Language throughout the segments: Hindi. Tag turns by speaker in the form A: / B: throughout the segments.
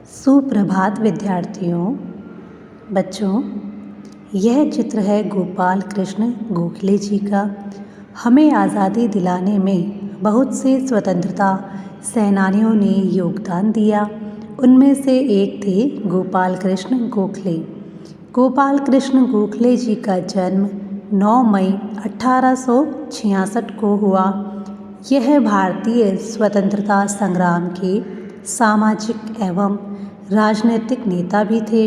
A: सुप्रभात विद्यार्थियों। बच्चों, यह चित्र है गोपाल कृष्ण गोखले जी का। हमें आज़ादी दिलाने में बहुत से स्वतंत्रता सेनानियों ने योगदान दिया। उनमें से एक थे गोपाल कृष्ण गोखले। गोपाल कृष्ण गोखले जी का जन्म 9 मई 1866 को हुआ। यह भारतीय स्वतंत्रता संग्राम के सामाजिक एवं राजनीतिक नेता भी थे।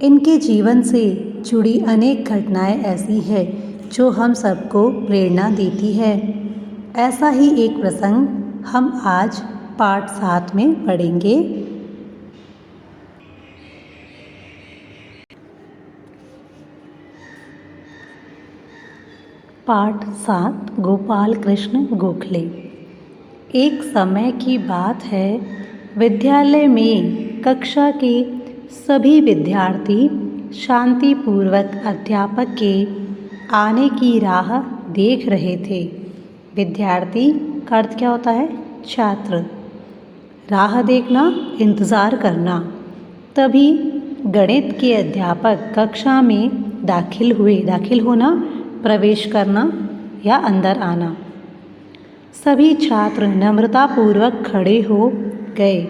A: इनके जीवन से जुड़ी अनेक घटनाएं ऐसी है जो हम सबको प्रेरणा देती है। ऐसा ही एक प्रसंग हम आज पाठ 7 में पढ़ेंगे। पाठ 7 गोपाल कृष्ण गोखले। एक समय की बात है, विद्यालय में कक्षा के सभी विद्यार्थी शांतिपूर्वक अध्यापक के आने की राह देख रहे थे। विद्यार्थी का अर्थ क्या होता है? छात्र। राह देखना, इंतज़ार करना। तभी गणित के अध्यापक कक्षा में दाखिल हुए। दाखिल होना, प्रवेश करना या अंदर आना। सभी छात्र नम्रतापूर्वक खड़े हो गए।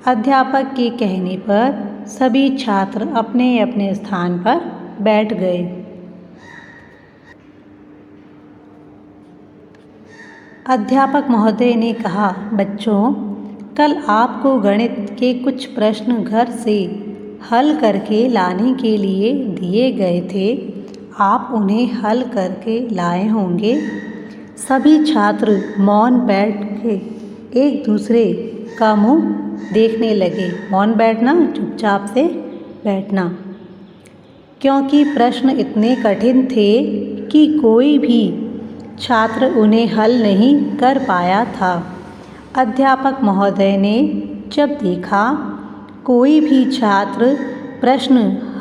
A: अध्यापक के कहने पर सभी छात्र अपने अपने स्थान पर बैठ गए। अध्यापक महोदय ने कहा, बच्चों, कल आपको गणित के कुछ प्रश्न घर से हल करके लाने के लिए दिए गए थे। आप उन्हें हल करके लाए होंगे। सभी छात्र मौन बैठ के एक दूसरे का मुंह देखने लगे। मौन बैठना, चुपचाप से बैठना, क्योंकि प्रश्न इतने कठिन थे कि कोई भी छात्र उन्हें हल नहीं कर पाया था। अध्यापक महोदय ने जब देखा कोई भी छात्र प्रश्न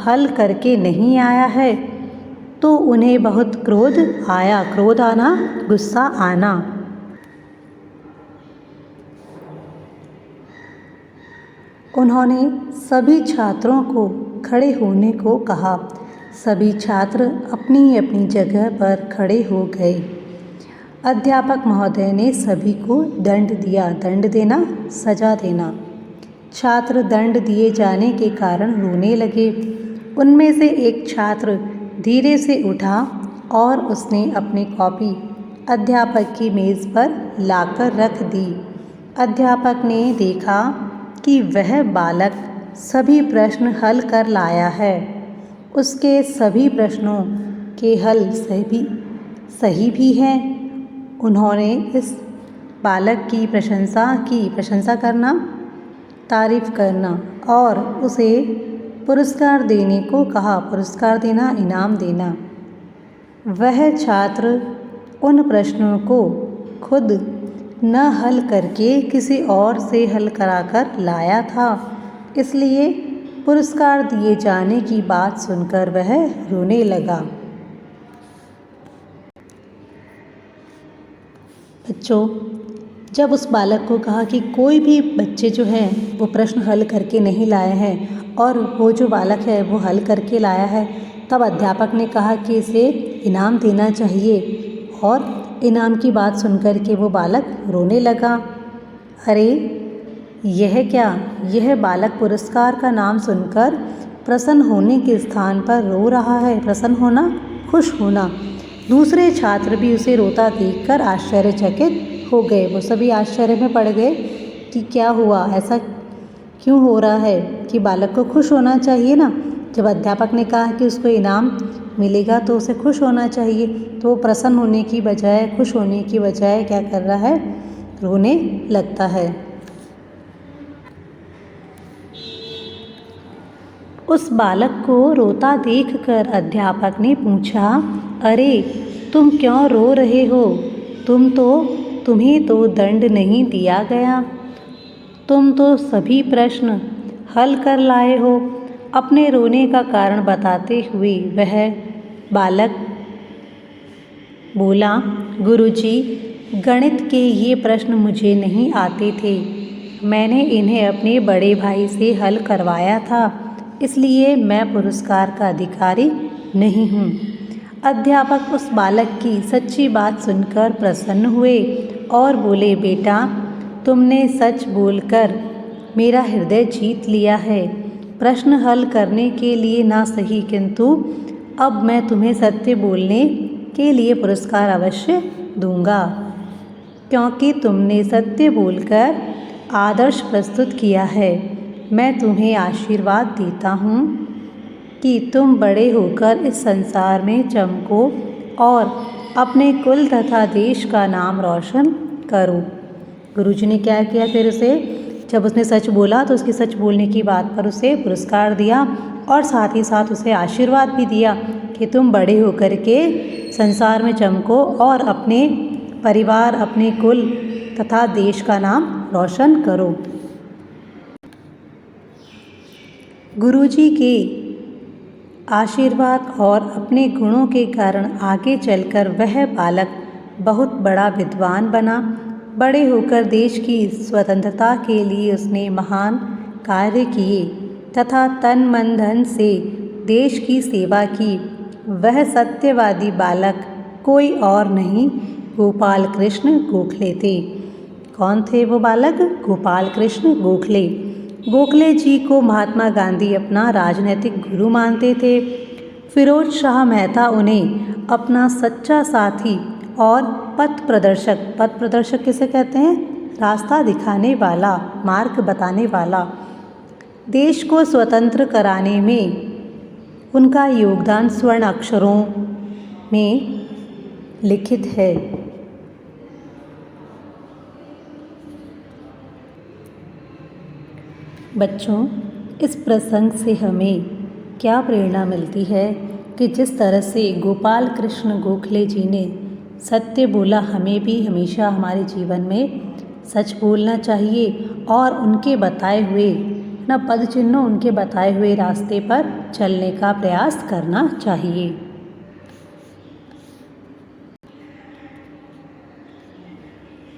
A: हल करके नहीं आया है, तो उन्हें बहुत क्रोध आया। क्रोध आना, गुस्सा आना। उन्होंने सभी छात्रों को खड़े होने को कहा। सभी छात्र अपनी अपनी जगह पर खड़े हो गए। अध्यापक महोदय ने सभी को दंड दिया। दंड देना, सजा देना। छात्र दंड दिए जाने के कारण रोने लगे। उनमें से एक छात्र धीरे से उठा और उसने अपनी कॉपी अध्यापक की मेज़ पर लाकर रख दी। अध्यापक ने देखा कि वह बालक सभी प्रश्न हल कर लाया है। उसके सभी प्रश्नों के हल सही भी हैं। उन्होंने इस बालक की प्रशंसा की। प्रशंसा करना, तारीफ़ करना, और उसे पुरस्कार देने को कहा। पुरस्कार देना, इनाम देना। वह छात्र उन प्रश्नों को खुद न हल करके किसी और से हल कराकर लाया था, इसलिए पुरस्कार दिए जाने की बात सुनकर वह रोने लगा। बच्चों, जब उस बालक को कहा कि कोई भी बच्चे जो हैं वो प्रश्न हल करके नहीं लाए हैं और वो जो बालक है वो हल करके लाया है, तब अध्यापक ने कहा कि इसे इनाम देना चाहिए, और इनाम की बात सुनकर के वो बालक रोने लगा। अरे यह क्या? यह बालक पुरस्कार का नाम सुनकर प्रसन्न होने के स्थान पर रो रहा है। प्रसन्न होना, खुश होना। दूसरे छात्र भी उसे रोता देखकर आश्चर्यचकित हो गए। वो सभी आश्चर्य में पड़ गए कि क्या हुआ, ऐसा क्यों हो रहा है कि बालक को खुश होना चाहिए ना। जब अध्यापक ने कहा कि उसको इनाम मिलेगा तो उसे खुश होना चाहिए, तो वो प्रसन्न होने की बजाय, खुश होने की बजाय क्या कर रहा है? रोने लगता है। उस बालक को रोता देखकर अध्यापक ने पूछा, अरे तुम क्यों रो रहे हो? तुम्हें तो दंड नहीं दिया गया। तुम तो सभी प्रश्न हल कर लाए हो। अपने रोने का कारण बताते हुए वह बालक बोला, गुरुजी, गणित के ये प्रश्न मुझे नहीं आते थे। मैंने इन्हें अपने बड़े भाई से हल करवाया था, इसलिए मैं पुरस्कार का अधिकारी नहीं हूँ। अध्यापक उस बालक की सच्ची बात सुनकर प्रसन्न हुए और बोले, बेटा, तुमने सच बोलकर मेरा हृदय जीत लिया है। प्रश्न हल करने के लिए ना सही, किंतु अब मैं तुम्हें सत्य बोलने के लिए पुरस्कार अवश्य दूंगा, क्योंकि तुमने सत्य बोलकर आदर्श प्रस्तुत किया है। मैं तुम्हें आशीर्वाद देता हूँ कि तुम बड़े होकर इस संसार में चमको और अपने कुल तथा देश का नाम रोशन करो। गुरुजी ने क्या किया फिर उसे, जब उसने सच बोला तो उसकी सच बोलने की बात पर उसे पुरस्कार दिया और साथ ही साथ उसे आशीर्वाद भी दिया कि तुम बड़े होकर के संसार में चमको और अपने परिवार, अपने कुल तथा देश का नाम रोशन करो। गुरुजी के आशीर्वाद और अपने गुणों के कारण आगे चलकर वह बालक बहुत बड़ा विद्वान बना। बड़े होकर देश की स्वतंत्रता के लिए उसने महान कार्य किए तथा तन मन धन से देश की सेवा की। वह सत्यवादी बालक कोई और नहीं, गोपाल कृष्ण गोखले थे। कौन थे वो बालक? गोपाल कृष्ण गोखले। गोखले जी को महात्मा गांधी अपना राजनीतिक गुरु मानते थे। फिरोज शाह मेहता उन्हें अपना सच्चा साथी और पथ प्रदर्शक किसे कहते हैं? रास्ता दिखाने वाला, मार्ग बताने वाला। देश को स्वतंत्र कराने में उनका योगदान स्वर्ण अक्षरों में लिखित है। बच्चों, इस प्रसंग से हमें क्या प्रेरणा मिलती है कि जिस तरह से गोपाल कृष्ण गोखले जी ने सत्य बोला, हमें भी हमेशा हमारे जीवन में सच बोलना चाहिए और उनके बताए हुए पद चिन्ह, उनके बताए हुए रास्ते पर चलने का प्रयास करना चाहिए।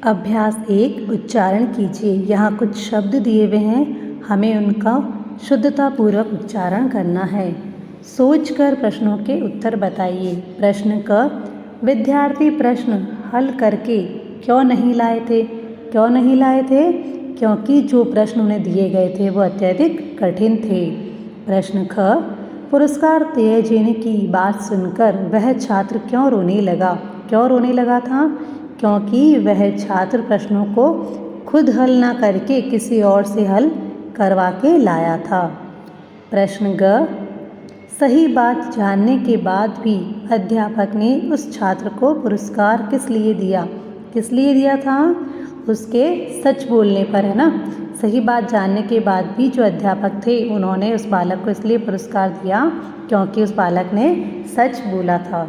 A: अभ्यास 1, उच्चारण कीजिए। यहाँ कुछ शब्द दिए हुए हैं, हमें उनका शुद्धतापूर्वक उच्चारण करना है। सोचकर प्रश्नों के उत्तर बताइए। प्रश्न क, विद्यार्थी प्रश्न हल करके क्यों नहीं लाए थे? क्यों नहीं लाए थे? क्योंकि जो प्रश्न उन्हें दिए गए थे वो अत्यधिक कठिन थे। प्रश्न ख, पुरस्कार दिए जाने की बात सुनकर वह छात्र क्यों रोने लगा? क्यों रोने लगा था? क्योंकि वह छात्र प्रश्नों को खुद हल ना करके किसी और से हल करवा के लाया था। प्रश्न ग, सही बात जानने के बाद भी अध्यापक ने उस छात्र को पुरस्कार किस लिए दिया? किस लिए दिया था? उसके सच बोलने पर, है ना। सही बात जानने के बाद भी जो अध्यापक थे उन्होंने उस बालक को इसलिए पुरस्कार दिया क्योंकि उस बालक ने सच बोला था।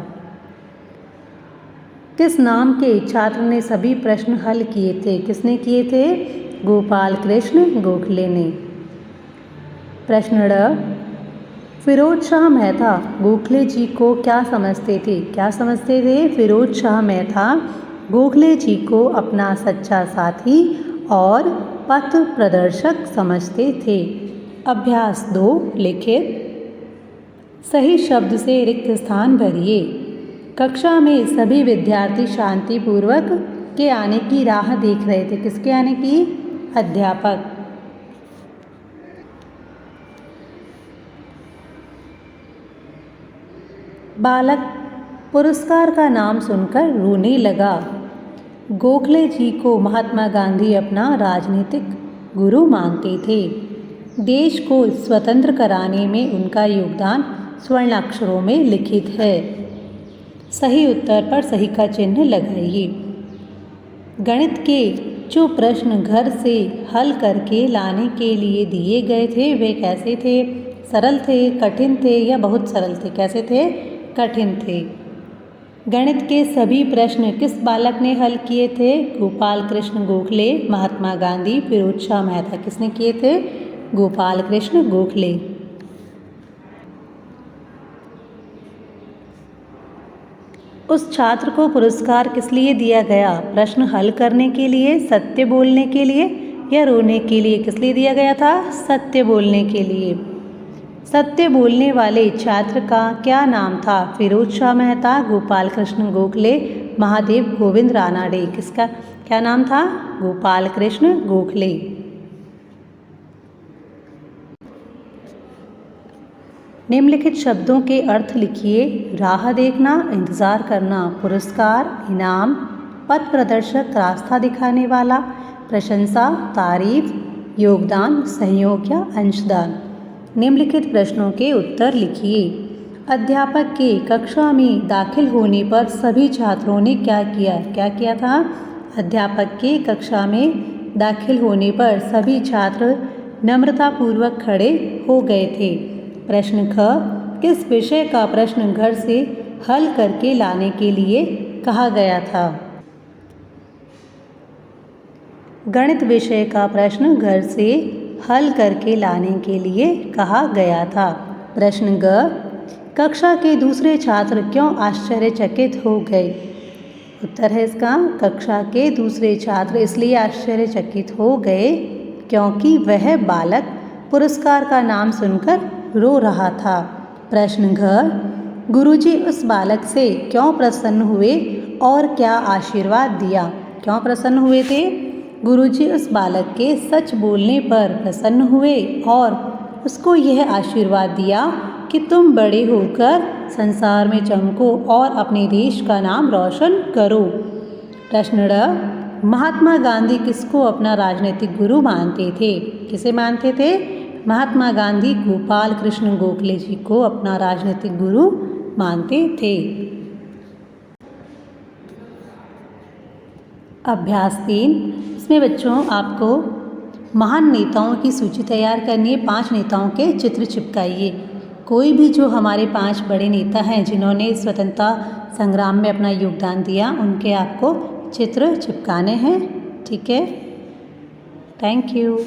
A: किस नाम के छात्र ने सभी प्रश्न हल किए थे? किसने किए थे? गोपाल कृष्ण गोखले ने। प्रश्न ड, फिरोज शाह मेहता गोखले जी को क्या समझते थे? क्या समझते थे? फिरोज शाह मेहता गोखले जी को अपना सच्चा साथी और पथ प्रदर्शक समझते थे। अभ्यास 2, लिखित। सही शब्द से रिक्त स्थान भरिए। कक्षा में सभी विद्यार्थी शांतिपूर्वक के आने की राह देख रहे थे। किसके आने की? अध्यापक। बालक पुरस्कार का नाम सुनकर रोने लगा। गोखले जी को महात्मा गांधी अपना राजनीतिक गुरु मानते थे। देश को स्वतंत्र कराने में उनका योगदान स्वर्ण अक्षरों में लिखित है। सही उत्तर पर सही का चिन्ह लगाइए। गणित के जो प्रश्न घर से हल करके लाने के लिए दिए गए थे वे कैसे थे? सरल थे, कठिन थे या बहुत सरल थे? कैसे थे? कठिन थे। गणित के सभी प्रश्न किस बालक ने हल किए थे? गोपाल कृष्ण गोखले, महात्मा गांधी, फिरोज शाह मेहता। किसने किए थे? गोपाल कृष्ण गोखले। उस छात्र को पुरस्कार किस लिए दिया गया? प्रश्न हल करने के लिए, सत्य बोलने के लिए यह रोने के लिए किस लिए दिया गया था? सत्य बोलने के लिए। सत्य बोलने वाले छात्र का क्या नाम था? फिरोज शाह मेहता, गोपाल कृष्ण गोखले, महादेव गोविंद रानाडे। किसका क्या नाम था? गोपाल कृष्ण गोखले। निम्नलिखित शब्दों के अर्थ लिखिए। राह देखना, इंतज़ार करना। पुरस्कार, इनाम। पथ प्रदर्शक, रास्ता दिखाने वाला। प्रशंसा, तारीफ। योगदान, सहयोग या अंशदान। निम्नलिखित प्रश्नों के उत्तर लिखिए। अध्यापक के कक्षा में दाखिल होने पर सभी छात्रों ने क्या किया? क्या किया था? अध्यापक के कक्षा में दाखिल होने पर सभी छात्र नम्रतापूर्वक खड़े हो गए थे। प्रश्न ख, किस विषय का प्रश्न घर से हल करके लाने के लिए कहा गया था? गणित विषय का प्रश्न घर से हल करके लाने के लिए कहा गया था। प्रश्न ग, कक्षा के दूसरे छात्र क्यों आश्चर्यचकित हो गए? उत्तर है इसका, कक्षा के दूसरे छात्र इसलिए आश्चर्यचकित हो गए क्योंकि वह बालक पुरस्कार का नाम सुनकर रो रहा था। प्रश्न घ, गुरुजी उस बालक से क्यों प्रसन्न हुए और क्या आशीर्वाद दिया? क्यों प्रसन्न हुए थे? गुरुजी उस बालक के सच बोलने पर प्रसन्न हुए और उसको यह आशीर्वाद दिया कि तुम बड़े होकर संसार में चमको और अपने देश का नाम रोशन करो। प्रश्न ड, महात्मा गांधी किसको अपना राजनीतिक गुरु मानते थे? किसे मानते थे? महात्मा गांधी गोपाल कृष्ण गोखले जी को अपना राजनीतिक गुरु मानते थे। अभ्यास 3, इसमें बच्चों आपको महान नेताओं की सूची तैयार करनी है। 5 नेताओं के चित्र चिपकाइए। कोई भी जो हमारे 5 बड़े नेता हैं जिन्होंने स्वतंत्रता संग्राम में अपना योगदान दिया, उनके आपको चित्र चिपकाने हैं। ठीक है, थैंक यू।